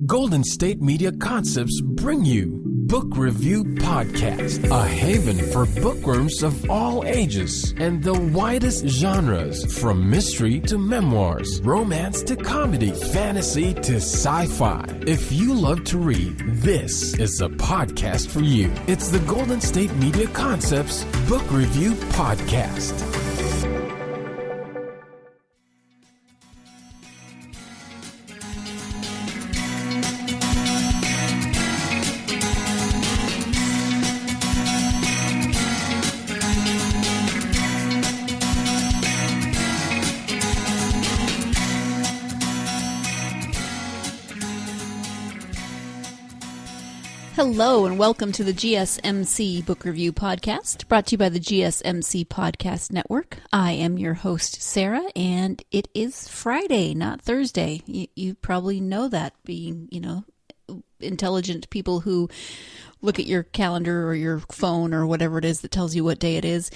Golden State Media Concepts bring you Book Review Podcast, a haven for bookworms of all ages and the widest genres, from mystery to memoirs, romance to comedy, fantasy to sci-fi. If you love to read, this is the podcast for you. It's the Golden State Media Concepts Book Review Podcast. Hello and welcome to the GSMC Book Review Podcast, brought to you by the GSMC Podcast Network. I am your host, Sarah, and it is Friday, not Thursday. You probably know that, being, intelligent people who look at your calendar or your phone or whatever it is that tells you what day it is.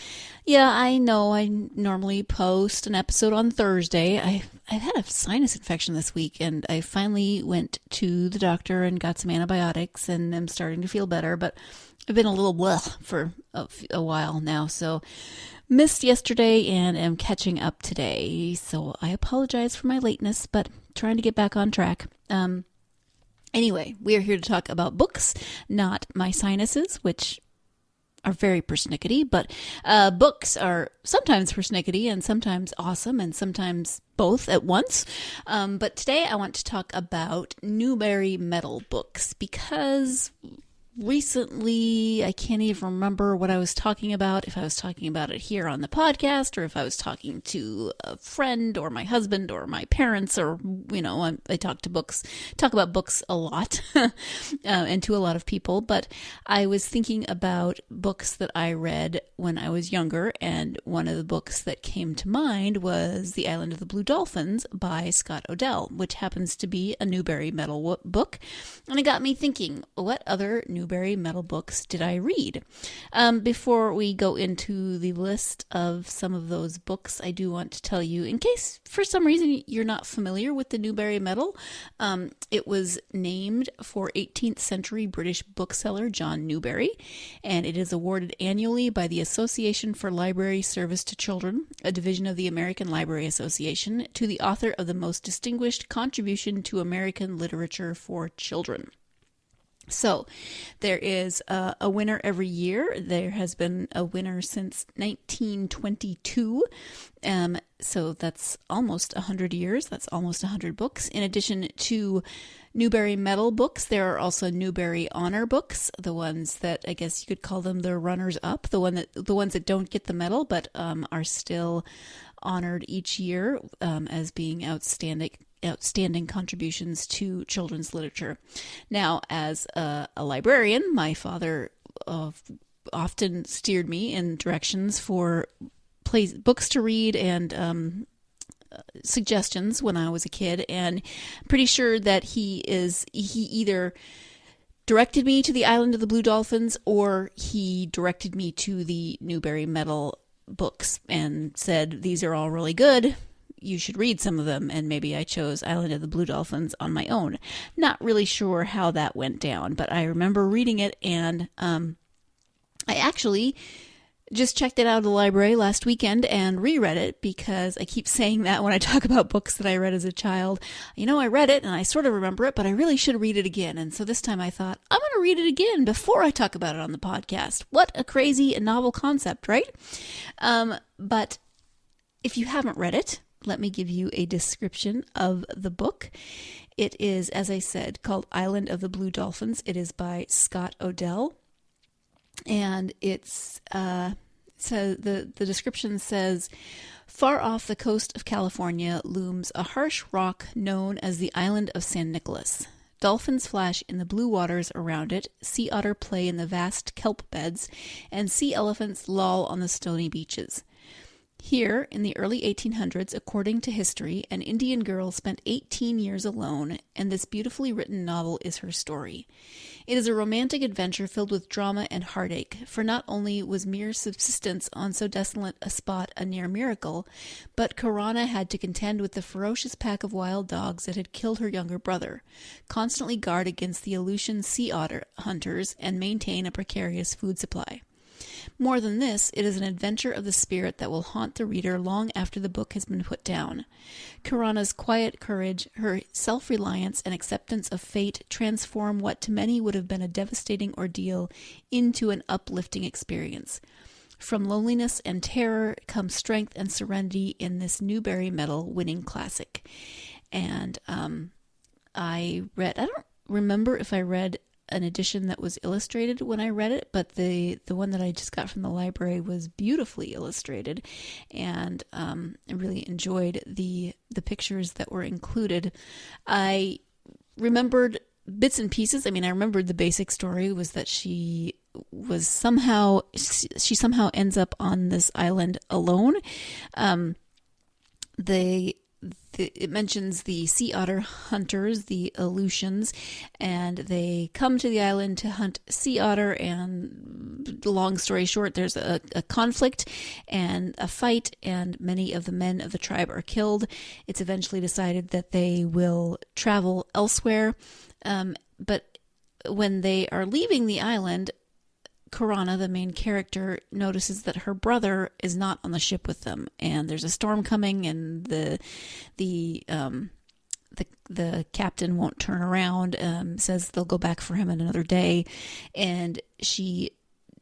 Yeah, I know I normally post an episode on Thursday. I've had a sinus infection this week, and I finally went to the doctor and got some antibiotics, and I'm starting to feel better, but I've been a little for a while now, so missed yesterday and am catching up today. So I apologize for my lateness, but trying to get back on track. Anyway, we are here to talk about books, not my sinuses, which are very persnickety, but books are sometimes persnickety and sometimes awesome and sometimes both at once. But today I want to talk about Newberry metal books because recently, I can't even remember what I was talking about, if I was talking about it here on the podcast, or if I was talking to a friend or my husband or my parents, or, I talk about books a lot, and to a lot of people, but I was thinking about books that I read when I was younger, and one of the books that came to mind was The Island of the Blue Dolphins by Scott Odell, which happens to be a Newberry metal book, and it got me thinking, what other Newberry metal books did I read? Before we go into the list of some of those books, I do want to tell you, in case for some reason you're not familiar with the Newberry metal, it was named for 18th century British bookseller John Newberry, and it is awarded annually by the Association for Library Service to Children, a division of the American Library Association, to the author of the most distinguished contribution to American literature for children. So there is a winner every year. There has been a winner since 1922. So that's almost 100 years. That's almost 100 books. In addition to Newberry Medal books, there are also Newberry Honor books, the ones that I guess you could call them the runners-up, the ones that don't get the medal but are still honored each year as being outstanding contributions to children's literature. Now, as a librarian, my father often steered me in directions for books to read and suggestions when I was a kid, and I'm pretty sure that he either directed me to the Island of the Blue Dolphins or he directed me to the Newberry Medal books and said, these are all really good, you should read some of them, and maybe I chose Island of the Blue Dolphins on my own. Not really sure how that went down, but I remember reading it, and I actually just checked it out of the library last weekend and reread it, because I keep saying that when I talk about books that I read as a child. I read it and I sort of remember it, but I really should read it again. And so this time I thought, I'm going to read it again before I talk about it on the podcast. What a crazy and novel concept, right? But if you haven't read it, let me give you a description of the book. It is, as I said, called Island of the Blue Dolphins. It is by Scott Odell. And it's so the description says, far off the coast of California looms a harsh rock known as the Island of San Nicolas. Dolphins flash in the blue waters around it, sea otter play in the vast kelp beds, and sea elephants loll on the stony beaches. Here, in the early 1800s, according to history, an Indian girl spent 18 years alone, and this beautifully written novel is her story. It is a romantic adventure filled with drama and heartache, for not only was mere subsistence on so desolate a spot a near miracle, but Corona had to contend with the ferocious pack of wild dogs that had killed her younger brother, constantly guard against the Aleutian sea otter hunters, and maintain a precarious food supply. More than this, it is an adventure of the spirit that will haunt the reader long after the book has been put down. Corona's quiet courage, her self-reliance, and acceptance of fate transform what to many would have been a devastating ordeal into an uplifting experience. From loneliness and terror comes strength and serenity in this Newberry medal-winning classic. And I don't remember if I read an edition that was illustrated when I read it, but the one that I just got from the library was beautifully illustrated, and I really enjoyed the pictures that were included. I remembered bits and pieces. I mean, I remembered the basic story was that she somehow ends up on this island alone. It mentions the sea otter hunters, the Aleutians, and they come to the island to hunt sea otter, and long story short, there's a conflict and a fight, and many of the men of the tribe are killed. It's eventually decided that they will travel elsewhere, but when they are leaving the island, Corona, the main character, notices that her brother is not on the ship with them, and there's a storm coming, and the captain won't turn around, says they'll go back for him in another day, and she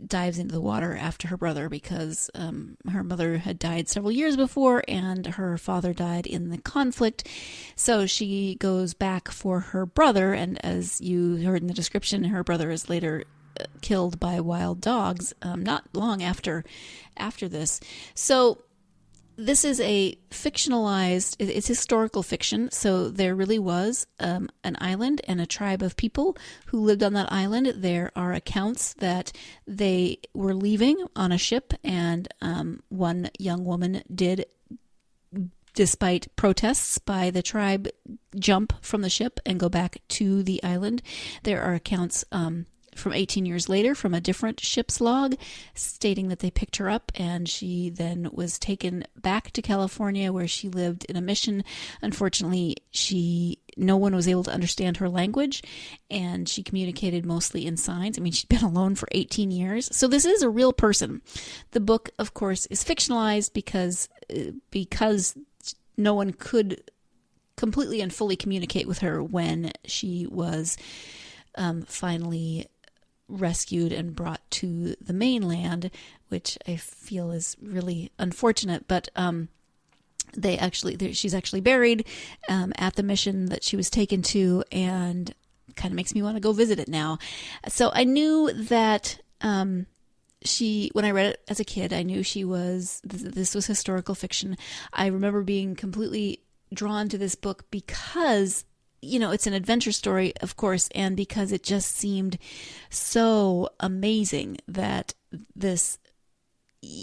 dives into the water after her brother because her mother had died several years before, and her father died in the conflict. So she goes back for her brother, and as you heard in the description, her brother is later killed by wild dogs not long after this. So this is a fictionalized, it's historical fiction, so there really was an island and a tribe of people who lived on that island. There are accounts that they were leaving on a ship, and one young woman did, despite protests by the tribe, jump from the ship and go back to the island. There are accounts from 18 years later from a different ship's log stating that they picked her up, and she then was taken back to California where she lived in a mission. Unfortunately, no one was able to understand her language, and she communicated mostly in signs. I mean, she'd been alone for 18 years. So this is a real person. The book, of course, is fictionalized because no one could completely and fully communicate with her when she was finally rescued and brought to the mainland, which I feel is really unfortunate. But she's actually buried at the mission that she was taken to, and kind of makes me want to go visit it now. So I knew that when I read it as a kid, I knew this was historical fiction. I remember being completely drawn to this book because it's an adventure story, of course, and because it just seemed so amazing that this,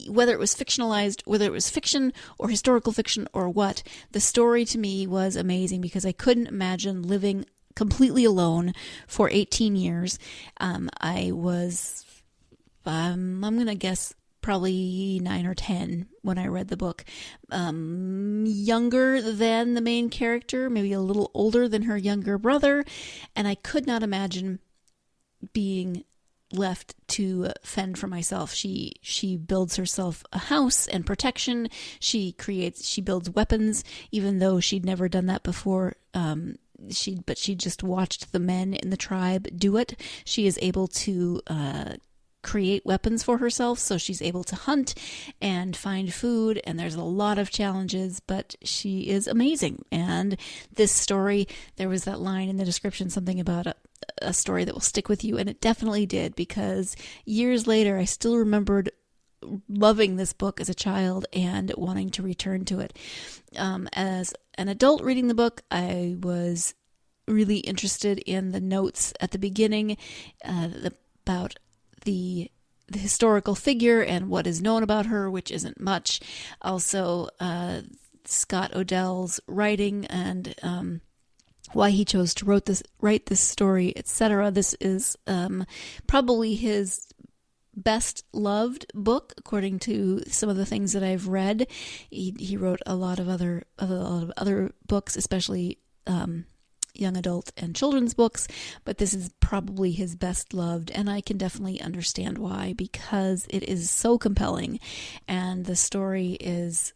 whether it was fictionalized, whether it was fiction or historical fiction or what, the story to me was amazing because I couldn't imagine living completely alone for 18 years. I was, I'm going to guess, probably 9 or 10 when I read the book. Younger than the main character, maybe a little older than her younger brother, and I could not imagine being left to fend for myself. She builds herself a house and protection. She builds weapons, even though she'd never done that before. She just watched the men in the tribe do it. She is able to create weapons for herself, so she's able to hunt and find food, and there's a lot of challenges, but she is amazing. And this story, there was that line in the description, something about a story that will stick with you, and it definitely did, because years later I still remembered loving this book as a child and wanting to return to it. As an adult reading the book, I was really interested in the notes at the beginning about the the historical figure and what is known about her, which isn't much. Also, Scott Odell's writing and why he chose to write this story, etc. This is probably his best loved book, according to some of the things that I've read. He wrote a lot of other books, especially young adult and children's books, but this is probably his best loved, and I can definitely understand why, because it is so compelling, and the story is...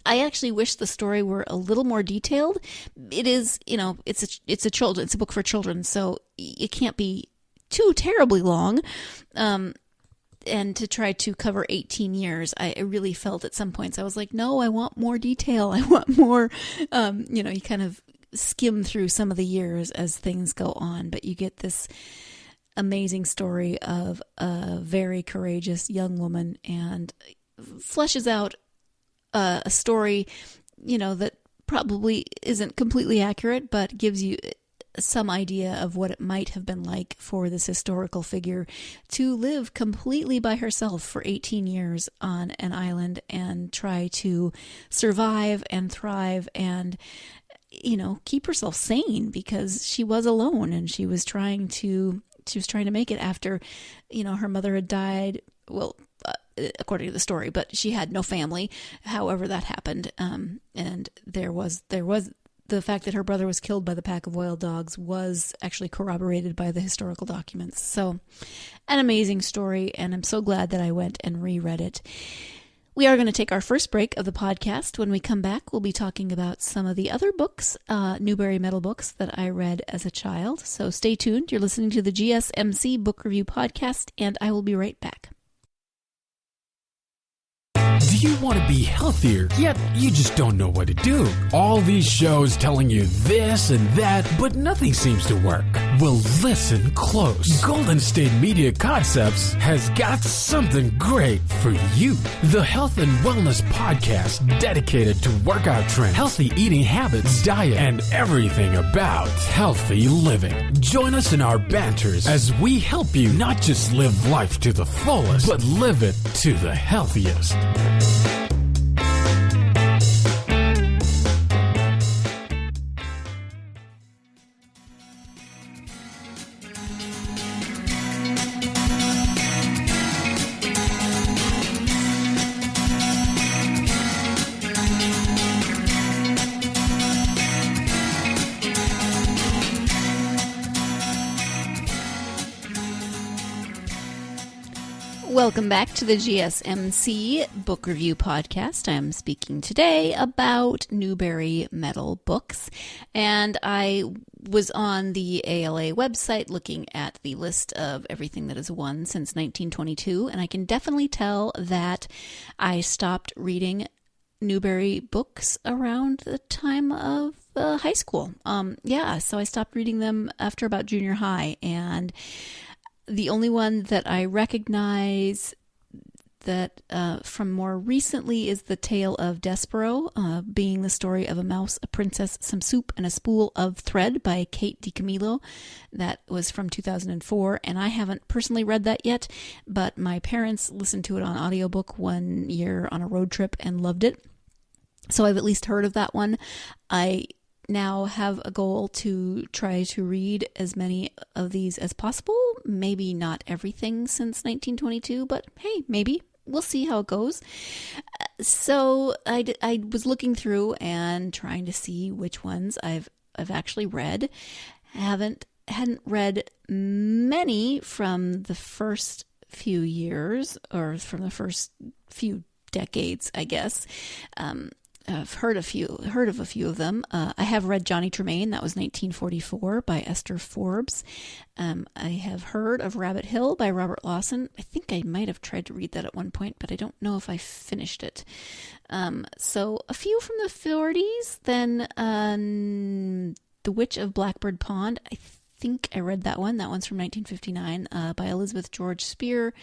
I actually wish the story were a little more detailed. It is, it's a book for children, so it can't be too terribly long. And to try to cover 18 years, I really felt at some points, I was like, no, I want more detail. I want more, you kind of skim through some of the years as things go on, but you get this amazing story of a very courageous young woman, and fleshes out a story, that probably isn't completely accurate, but gives you some idea of what it might have been like for this historical figure to live completely by herself for 18 years on an island and try to survive and thrive and, keep herself sane, because she was alone and she was trying to make it after, her mother had died. Well, according to the story, but she had no family, however that happened. And there was the fact that her brother was killed by the pack of wild dogs was actually corroborated by the historical documents. So an amazing story, and I'm so glad that I went and reread it. We are going to take our first break of the podcast. When we come back, we'll be talking about some of the other books, Newberry Metal books that I read as a child. So stay tuned. You're listening to the GSMC Book Review Podcast, and I will be right back. Do you want to be healthier, yet you just don't know what to do? All these shows telling you this and that, but nothing seems to work. Well, listen close. Golden State Media Concepts has got something great for you. The Health and Wellness Podcast, dedicated to workout trends, healthy eating habits, diet, and everything about healthy living. Join us in our banters as we help you not just live life to the fullest, but live it to the healthiest. Welcome back to the GSMC Book Review Podcast. I'm speaking today about Newberry Metal books, and I was on the ALA website looking at the list of everything that has won since 1922, and I can definitely tell that I stopped reading Newberry books around the time of high school. So I stopped reading them after about junior high, and the only one that I recognize that from more recently is The Tale of Despero, being the story of a mouse, a princess, some soup, and a spool of thread by Kate DiCamillo. That was from 2004, and I haven't personally read that yet, but my parents listened to it on audiobook one year on a road trip and loved it. So I've at least heard of that one. I now have a goal to try to read as many of these as possible. Maybe not everything since 1922, but hey, maybe. We'll see how it goes. So I was looking through and trying to see which ones I've actually read. Hadn't read many from the first few years, or from the first few decades, I guess. I've heard of a few of them. I have read Johnny Tremain. That was 1944 by Esther Forbes. I have heard of Rabbit Hill by Robert Lawson. I think I might have tried to read that at one point, but I don't know if I finished it. So a few from the 40s. Then The Witch of Blackbird Pond. I think I read that one. That one's from 1959 by Elizabeth George Spear.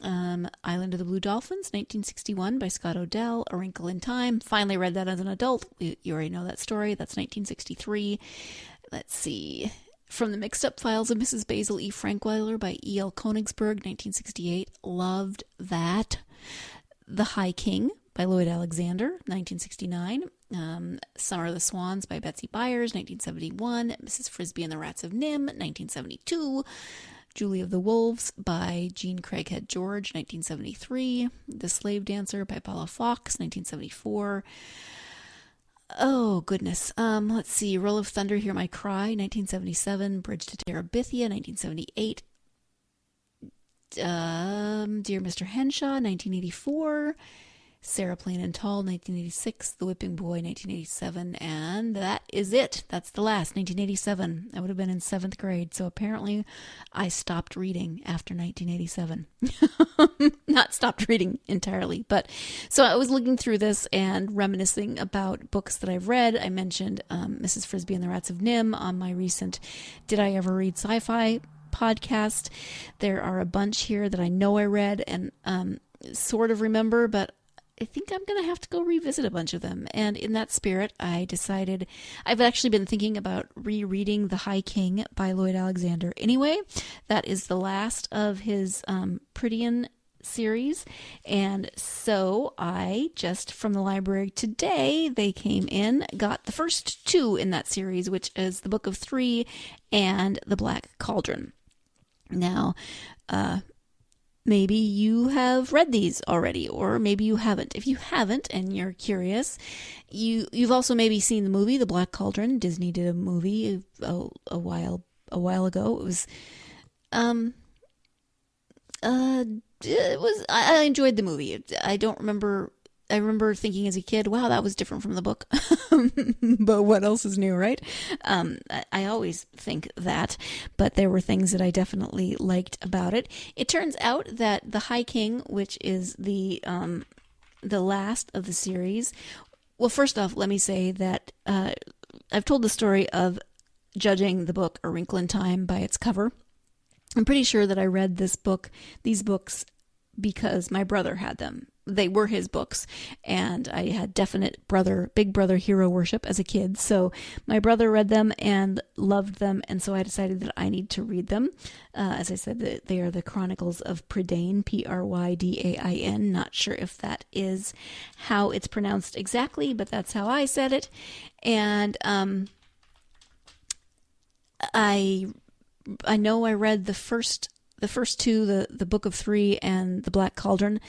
Island of the Blue Dolphins, 1961 by Scott Odell. A Wrinkle in Time. Finally read that as an adult. You already know that story. That's 1963. Let's see. From the Mixed Up Files of Mrs. Basil E. Frankweiler by E.L. Konigsberg, 1968. Loved that. The High King by Lloyd Alexander, 1969. Summer of the Swans by Betsy Byers, 1971. Mrs. Frisbee and the Rats of Nim, 1972. Julie of the Wolves by Jean Craighead George, 1973. The Slave Dancer by Paula Fox, 1974. Oh, goodness. Let's see. Roll of Thunder, Hear My Cry, 1977. Bridge to Terabithia, 1978. Dear Mr. Henshaw, 1984. Sarah Plain and Tall, 1986. The Whipping Boy, 1987. And that is it. That's the last, 1987. I would have been in 7th grade. So apparently I stopped reading after 1987. Not stopped reading entirely. But so I was looking through this and reminiscing about books that I've read. I mentioned Mrs. Frisbee and the Rats of Nim on my recent Did I Ever Read Sci-Fi podcast. There are a bunch here that I know I read and sort of remember, but I think I'm going to have to go revisit a bunch of them. And in that spirit, I decided I've actually been thinking about rereading The High King by Lloyd Alexander anyway. That is the last of his Prydian series. And so I just from the library today, they came in, got the first 2 in that series, which is The Book of Three and The Black Cauldron. Now, maybe you have read these already, or maybe you haven't. If you haven't and you're curious, you've also maybe seen the movie The Black Cauldron. Disney did a movie a while ago. I enjoyed the movie. I remember thinking as a kid, wow, that was different from the book. But what else is new, right? I always think that, but there were things that I definitely liked about it. It turns out that The High King, which is the last of the series, well, first off, let me say that I've told the story of judging the book A Wrinkle in Time by its cover. I'm pretty sure that I read these books because my brother had them. They were his books, and I had definite big brother hero worship as a kid. So my brother read them and loved them, and so I decided that I need to read them. As I said, they are the Chronicles of Prydain, Prydain. Not sure if that is how it's pronounced exactly, but that's how I said it. And I know I read the first 2, the Book of Three and The Black Cauldron.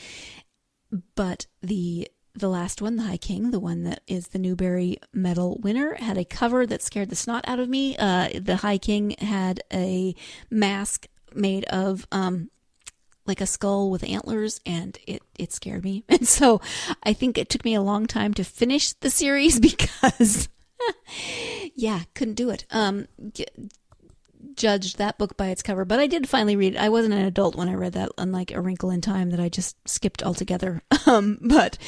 But the last one, The High King, the one that is the Newberry medal winner, had a cover that scared the snot out of me. The High King had a mask made of like a skull with antlers, and it scared me. And so I think it took me a long time to finish the series because, couldn't do it. Judged that book by its cover, but I did finally read it. I wasn't an adult when I read that, unlike A Wrinkle in Time that I just skipped altogether. But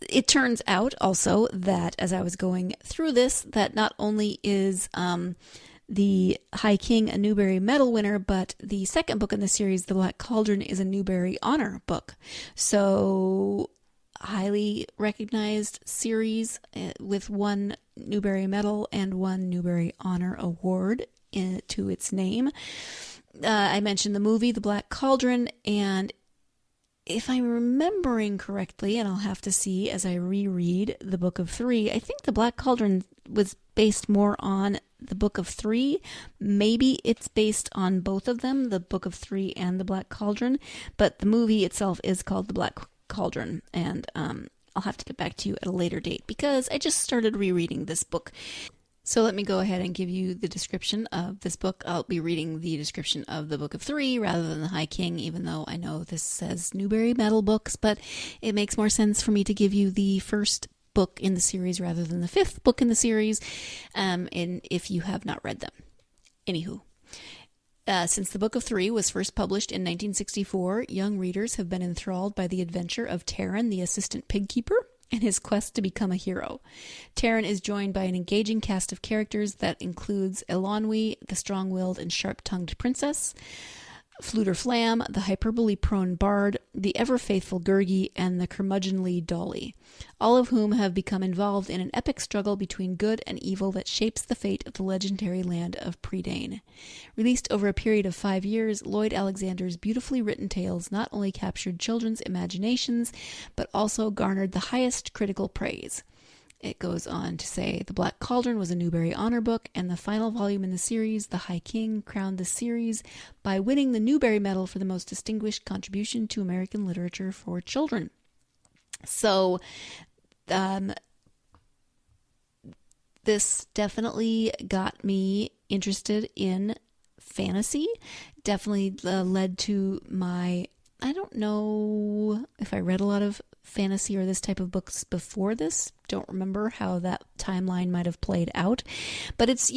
it turns out also that as I was going through this, that not only is the High King a Newberry medal winner, but the second book in the series, The Black Cauldron, is a Newberry honor book. So highly recognized series with 1 Newberry medal and 1 Newberry honor award to its name. I mentioned the movie, The Black Cauldron, and if I'm remembering correctly, and I'll have to see as I reread The Book of Three, I think The Black Cauldron was based more on The Book of Three. Maybe it's based on both of them, The Book of Three and The Black Cauldron, but the movie itself is called The Black Cauldron, and I'll have to get back to you at a later date because I just started rereading this book. So let me go ahead and give you the description of this book. I'll be reading the description of The Book of Three rather than The High King, even though I know this says Newberry medal books, but it makes more sense for me to give you the first book in the series rather than the 5th book in the series, and if you have not read them. Anywho. Since The Book of Three was first published in 1964, young readers have been enthralled by the adventure of Taran, the assistant pig keeper, and his quest to become a hero. Taran is joined by an engaging cast of characters that includes Elanwi, the strong-willed and sharp-tongued princess, Fluter Flam, the hyperbole-prone Bard, the ever-faithful Gurgi, and the curmudgeonly Dolly, all of whom have become involved in an epic struggle between good and evil that shapes the fate of the legendary land of Predane. Released over a period of 5 years, Lloyd Alexander's beautifully written tales not only captured children's imaginations, but also garnered the highest critical praise. It goes on to say, The Black Cauldron was a Newberry honor book, and the final volume in the series, The High King, crowned the series by winning the Newberry Medal for the most distinguished contribution to American literature for children. So, this definitely got me interested in fantasy. Definitely led to my, I don't know if I read a lot of fantasy or this type of books before this. Don't remember how that timeline might have played out, but it's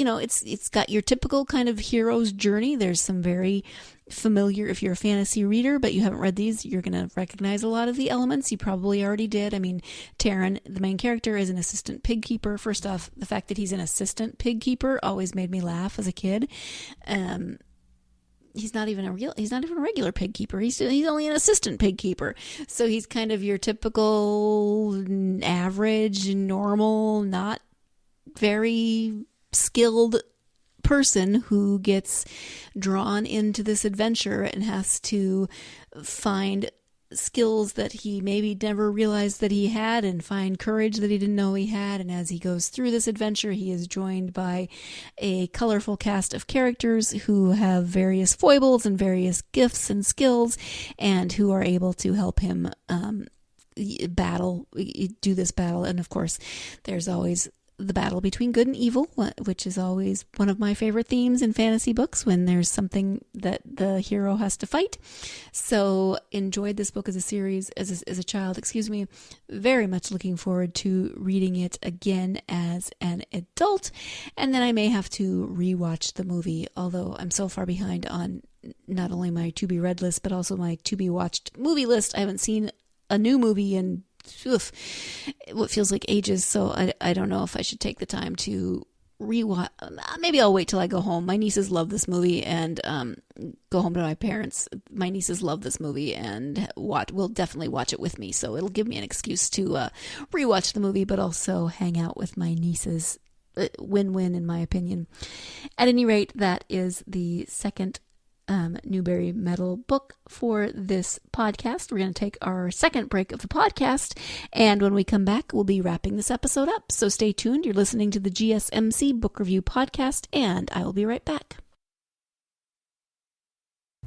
got your typical kind of hero's journey. There's some very familiar, if you're a fantasy reader but you haven't read these, you're going to recognize a lot of the elements. You probably already did. I mean, Taran, the main character, is an assistant pig keeper. First off, the fact that he's an assistant pig keeper always made me laugh as a kid. He's not even a regular pig keeper. He's only an assistant pig keeper. So he's kind of your typical average, normal, not very skilled person who gets drawn into this adventure and has to find skills that he maybe never realized that he had and find courage that he didn't know he had. And as he goes through this adventure, he is joined by a colorful cast of characters who have various foibles and various gifts and skills, and who are able to help him do this battle. And of course, there's always the battle between good and evil, which is always one of my favorite themes in fantasy books, when there's something that the hero has to fight. So enjoyed this book as a series, as a child, very much looking forward to reading it again as an adult. And then I may have to rewatch the movie, although I'm so far behind on not only my to-be-read list, but also my to-be-watched movie list. I haven't seen a new movie in what feels like ages, so I don't know if I should take the time to rewatch. Maybe I'll wait till I go home. My nieces love this movie, and go home to my parents. My nieces love this movie, and will definitely watch it with me, so it'll give me an excuse to rewatch the movie, but also hang out with my nieces. Win-win, in my opinion. At any rate, that is the second Newberry Medal book for this podcast. We're going to take our second break of the podcast, and when we come back, we'll be wrapping this episode up. So stay tuned. You're listening to the GSMC Book Review Podcast, and I will be right back.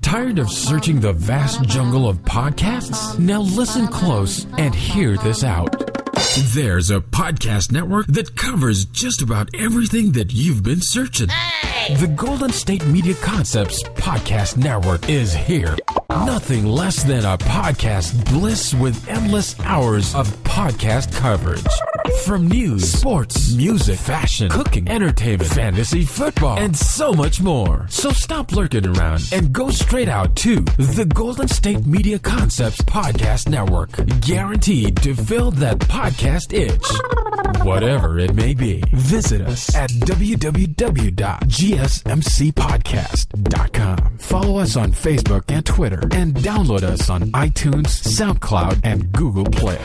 Tired of searching the vast jungle of podcasts? Now listen close and hear this out. There's a podcast network that covers just about everything that you've been searching. Hey! The Golden State Media Concepts Podcast Network is here. Nothing less than a podcast bliss with endless hours of podcast coverage. From news, sports, music, fashion, cooking, entertainment, fantasy, football, and so much more. So stop lurking around and go straight out to the Golden State Media Concepts Podcast Network. Guaranteed to fill that podcast itch. Whatever it may be. Visit us at www.gsmcpodcast.com. Follow us on Facebook and Twitter, and download us on iTunes, SoundCloud, and Google Play.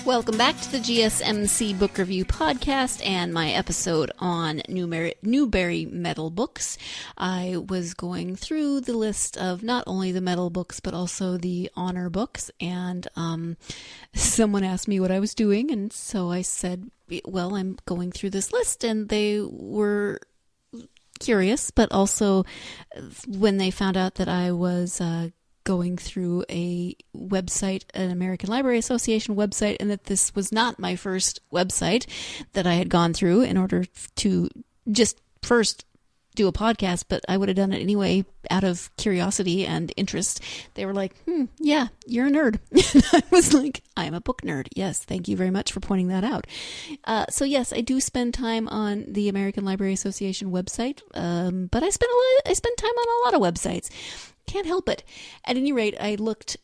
Welcome back to the GSMC Book Review Podcast and my episode on Newberry Medal books. I was going through the list of not only the medal books, but also the honor books, and someone asked me what I was doing, and so I said, well, I'm going through this list, and they were curious, but also when they found out that I was going through a website, an American Library Association website, and that this was not my first website that I had gone through in order to just first do a podcast, but I would have done it anyway out of curiosity and interest. They were like, yeah, you're a nerd. And I was like, I'm a book nerd. Yes, thank you very much for pointing that out. So yes, I do spend time on the American Library Association website, but I spend time on a lot of websites. Can't help it. At any rate, I looked,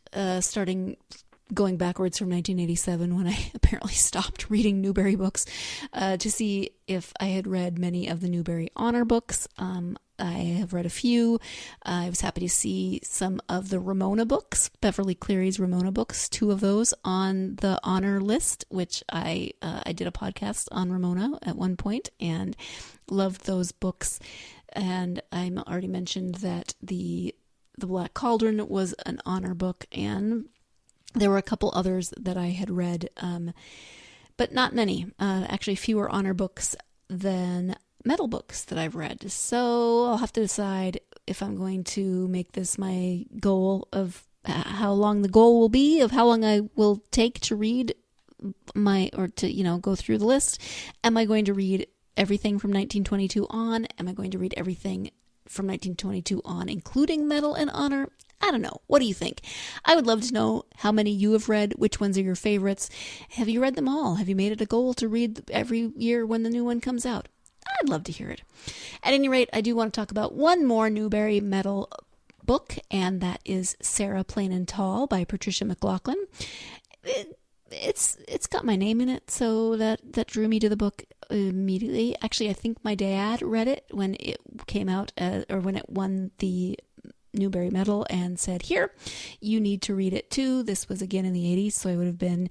going backwards from 1987 when I apparently stopped reading Newberry books, to see if I had read many of the Newberry honor books. I have read a few. I was happy to see some of the Ramona books, Beverly Cleary's Ramona books, 2 of those on the honor list, which I did a podcast on Ramona at one point and loved those books. And I already mentioned that the Black Cauldron was an honor book, and there were a couple others that I had read, but not many. Actually, fewer honor books than medal books that I've read. So I'll have to decide if I'm going to make this my goal of how long the goal will be, of how long I will take to read go through the list. Am I going to read everything from 1922 on? Am I going to read everything from 1922 on, including medal and honor? I don't know. What do you think? I would love to know how many you have read, which ones are your favorites. Have you read them all? Have you made it a goal to read every year when the new one comes out? I'd love to hear it. At any rate, I do want to talk about one more Newberry medal book, and that is Sarah Plain and Tall by Patricia MacLachlan. It's got my name in it, so that drew me to the book immediately. Actually, I think my dad read it when it came out, or when it won the Newberry medal, and said, here, you need to read it too. This was again in the 80s, so I would have been,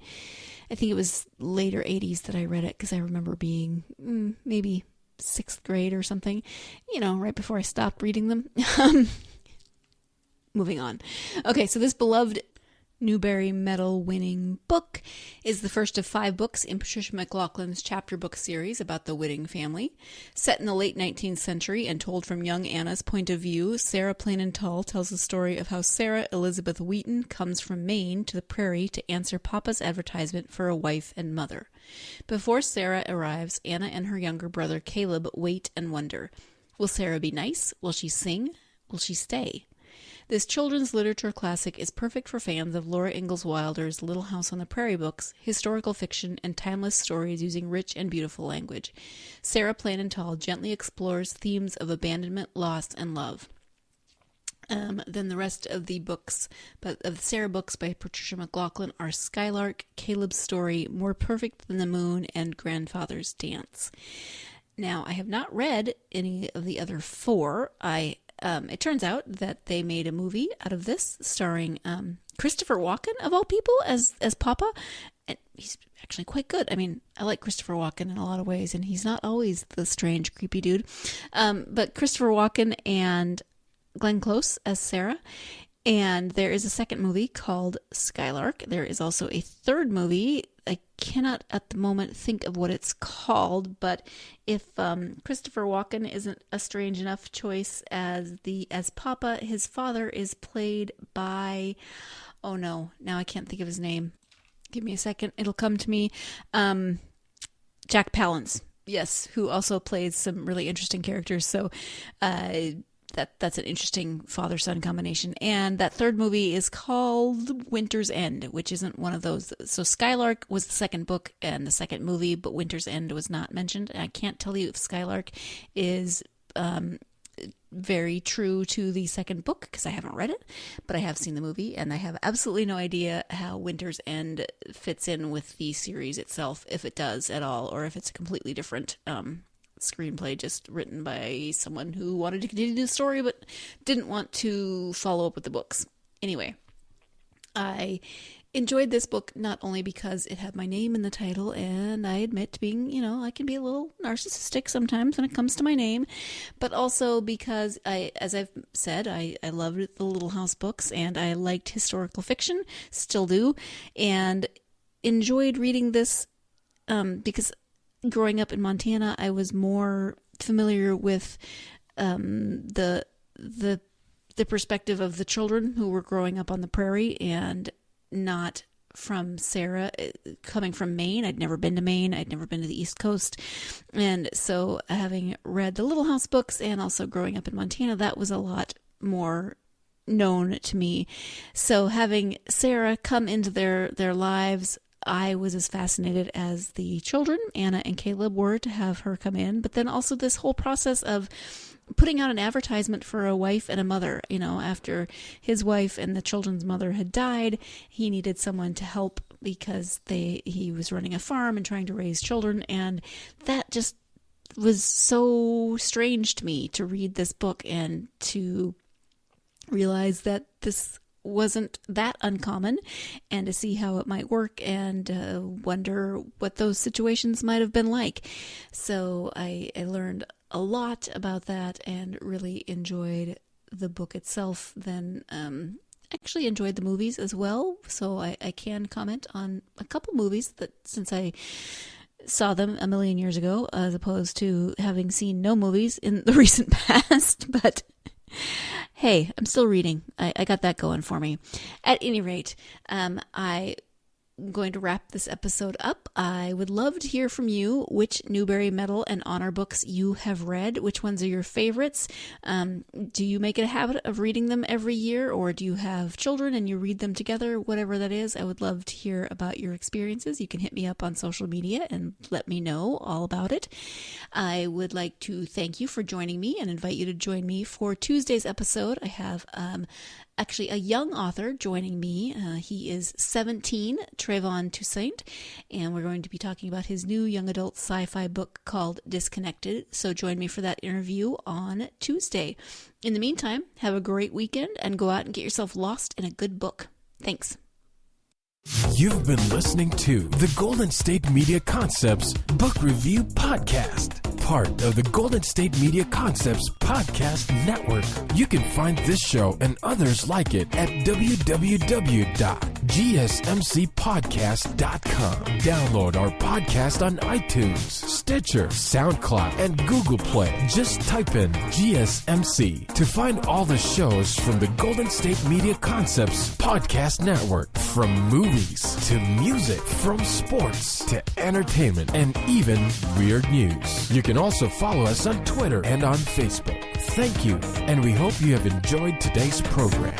I think it was later 80s that I read it, because I remember being maybe 6th grade or something, right before I stopped reading them. Moving on. Okay, so this beloved Newberry medal winning book is the first of 5 books in Patricia MacLachlan's chapter book series about the Whitting family. Set in the late 19th century and told from young Anna's point of view, Sarah Plain and Tall tells the story of how Sarah Elizabeth Wheaton comes from Maine to the prairie to answer Papa's advertisement for a wife and mother. Before Sarah arrives, Anna and her younger brother Caleb wait and wonder. Will Sarah be nice? Will she sing? Will she stay? This children's literature classic is perfect for fans of Laura Ingalls Wilder's Little House on the Prairie books, historical fiction, and timeless stories using rich and beautiful language. Sarah Plain and Tall gently explores themes of abandonment, loss, and love. Then the rest of the books, of the Sarah books by Patricia MacLachlan are Skylark, Caleb's Story, More Perfect Than the Moon, and Grandfather's Dance. Now, I have not read any of the other 4. It turns out that they made a movie out of this, starring Christopher Walken, of all people, as Papa. And he's actually quite good. I mean, I like Christopher Walken in a lot of ways, and he's not always the strange, creepy dude. But Christopher Walken and Glenn Close as Sarah. And there is a second movie called Skylark. There is also a third movie. I cannot at the moment think of what it's called, but if Christopher Walken isn't a strange enough choice as Papa, his father is played by, oh no, now I can't think of his name. Give me a second, it'll come to me. Jack Palance, yes, who also plays some really interesting characters. So that's an interesting father-son combination. And that third movie is called Winter's End, which isn't one of those. So Skylark was the second book and the second movie, but Winter's End was not mentioned. And I can't tell you if Skylark is very true to the second book, because I haven't read it, but I have seen the movie, and I have absolutely no idea how Winter's End fits in with the series itself, if it does at all, or if it's a completely different screenplay just written by someone who wanted to continue the story but didn't want to follow up with the books. Anyway, I enjoyed this book not only because it had my name in the title, and I admit to being, I can be a little narcissistic sometimes when it comes to my name, but also because as I've said, I loved the Little House books, and I liked historical fiction, still do, and enjoyed reading this because growing up in Montana, I was more familiar with the perspective of the children who were growing up on the prairie, and not from Sarah. Coming from Maine, I'd never been to Maine. I'd never been to the East Coast. And so having read the Little House books and also growing up in Montana, that was a lot more known to me. So having Sarah come into their lives, I was as fascinated as the children, Anna and Caleb, were to have her come in. But then also this whole process of putting out an advertisement for a wife and a mother. After his wife and the children's mother had died, he needed someone to help because he was running a farm and trying to raise children. And that just was so strange to me to read this book and to realize that this wasn't that uncommon, and to see how it might work and wonder what those situations might have been like. So I learned a lot about that and really enjoyed the book itself. Then actually enjoyed the movies as well. So I can comment on a couple movies that, since I saw them a million years ago, as opposed to having seen no movies in the recent past. But hey, I'm still reading. I got that going for me. At any rate, I'm going to wrap this episode up. I would love to hear from you which Newberry Medal and Honor books you have read. Which ones are your favorites? Do you make it a habit of reading them every year, or do you have children and you read them together? Whatever that is, I would love to hear about your experiences. You can hit me up on social media and let me know all about it. I would like to thank you for joining me and invite you to join me for Tuesday's episode. I have actually a young author joining me. He is 17, Trayvon Toussaint, and we're going to be talking about his new young adult sci-fi book called Disconnected. So join me for that interview on Tuesday. In the meantime, have a great weekend and go out and get yourself lost in a good book. Thanks. You've been listening to the Golden State Media Concepts Book Review Podcast, part of the Golden State Media Concepts Podcast Network. You can find this show and others like it at www.gsmcpodcast.com. Download our podcast on iTunes, Stitcher, SoundCloud, and Google Play. Just type in GSMC to find all the shows from the Golden State Media Concepts Podcast Network, from movies to music, from sports to entertainment, and even weird news. You can also follow us on Twitter and on Facebook. Thank you, and we hope you have enjoyed today's program.